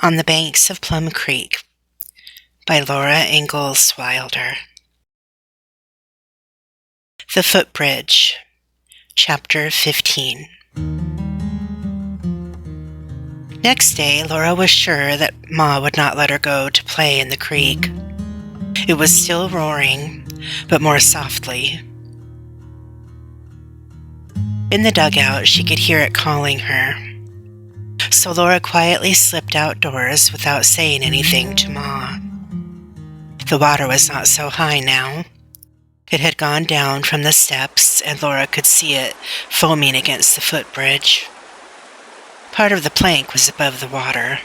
On the Banks of Plum Creek by Ingalls Wilder. The Footbridge, Chapter 15. Next day, Laura was sure that Ma would not let her go to play in the creek. It was still roaring, but more softly. In the dugout, she could hear it calling her. So Laura quietly slipped outdoors without saying anything to Ma. The water was not so high now. It had gone down from the steps, and Laura could see it foaming against the footbridge. Part of the plank was above the water.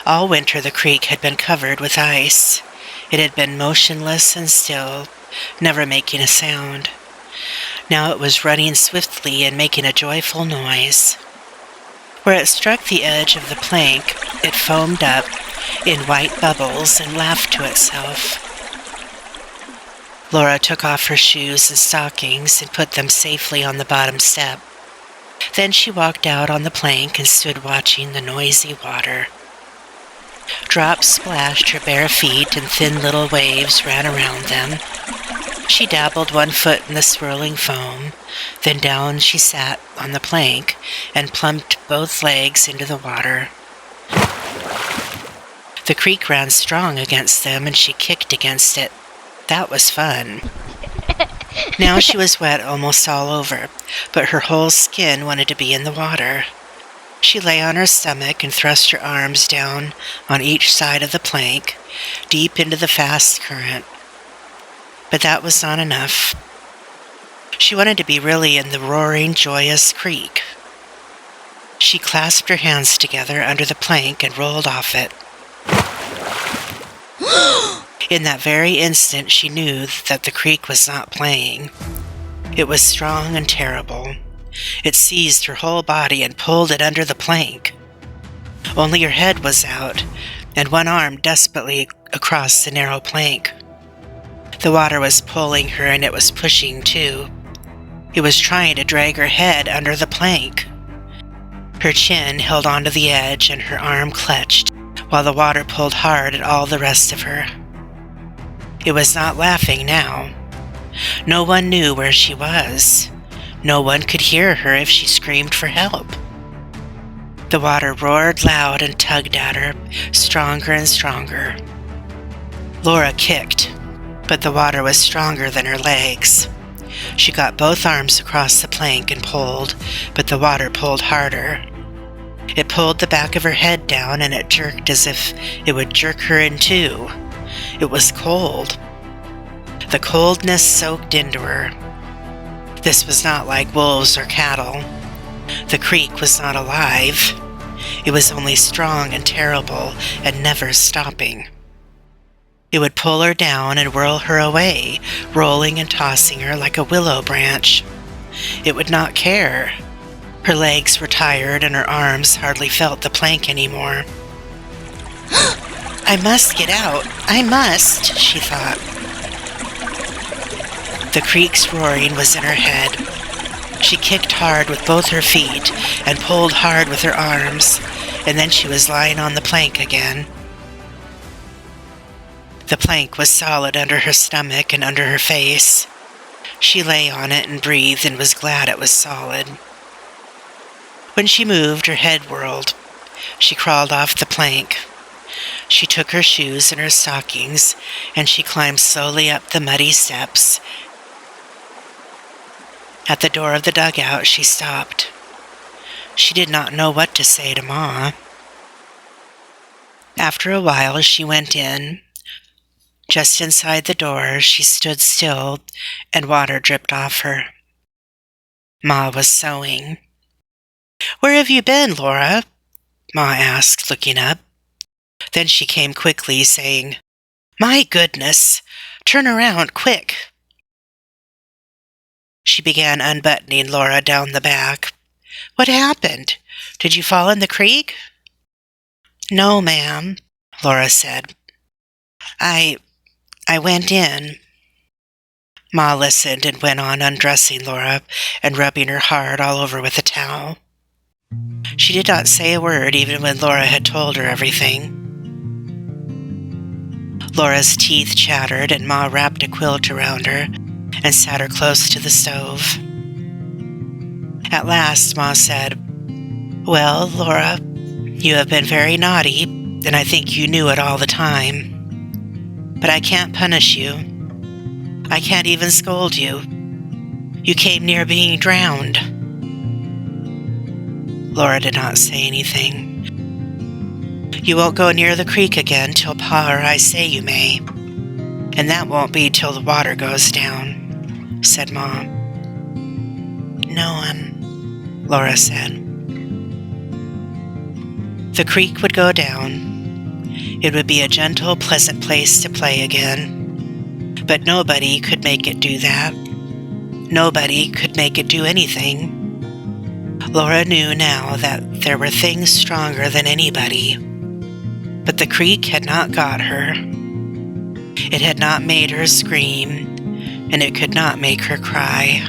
All winter the creek had been covered with ice. It had been motionless and still, never making a sound. Now it was running swiftly and making a joyful noise. Where it struck the edge of the plank, it foamed up in white bubbles and laughed to itself. Laura took off her shoes and stockings and put them safely on the bottom step. Then she walked out on the plank and stood watching the noisy water. Drops splashed her bare feet and thin little waves ran around them. She dabbled one foot in the swirling foam, then down she sat on the plank and plumped both legs into the water. The creek ran strong against them and she kicked against it. That was fun. Now she was wet almost all over, but her whole skin wanted to be in the water. She lay on her stomach and thrust her arms down on each side of the plank, deep into the fast current. But that was not enough. She wanted to be really in the roaring, joyous creek. She clasped her hands together under the plank and rolled off it. In that very instant, she knew that the creek was not playing. It was strong and terrible. It seized her whole body and pulled it under the plank. Only her head was out, and one arm desperately across the narrow plank. The water was pulling her, and it was pushing too. It was trying to drag her head under the plank. Her chin held onto the edge, and her arm clutched, while the water pulled hard at all the rest of her. It was not laughing now. No one knew where she was. No one could hear her if she screamed for help. The water roared loud and tugged at her, stronger and stronger. Laura kicked, but the water was stronger than her legs. She got both arms across the plank and pulled, but the water pulled harder. It pulled the back of her head down, and it jerked as if it would jerk her in two. It was cold. The coldness soaked into her. This was not like wolves or cattle. The creek was not alive. It was only strong and terrible and never stopping. It would pull her down and whirl her away, rolling and tossing her like a willow branch. It would not care. Her legs were tired and her arms hardly felt the plank anymore. I must get out. I must, she thought. The creek's roaring was in her head. She kicked hard with both her feet and pulled hard with her arms, and then she was lying on the plank again. The plank was solid under her stomach and under her face. She lay on it and breathed and was glad it was solid. When she moved, her head whirled. She crawled off the plank. She took her shoes and her stockings, and she climbed slowly up the muddy steps. At the door of the dugout, she stopped. She did not know what to say to Ma. After a while, she went in. Just inside the door, she stood still, and water dripped off her. Ma was sewing. "Where have you been, Laura?" Ma asked, looking up. Then she came quickly, saying, "My goodness! Turn around, quick!" She began unbuttoning Laura down the back. "What happened? Did you fall in the creek?" "No, ma'am," Laura said. I went in." Ma listened and went on undressing Laura and rubbing her hard all over with a towel. She did not say a word even when Laura had told her everything. Laura's teeth chattered, and Ma wrapped a quilt around her and sat her close to the stove. At last, Ma said, "Well, Laura, you have been very naughty, and I think you knew it all the time. But I can't punish you. I can't even scold you. You came near being drowned." Laura did not say anything. "You won't go near the creek again till Pa or I say you may, and that won't be till the water goes down," said Ma. "No one," Laura said. The creek would go down. It would be a gentle, pleasant place to play again. But nobody could make it do that. Nobody could make it do anything. Laura knew now that there were things stronger than anybody. But the creek had not got her. It had not made her scream, and it could not make her cry.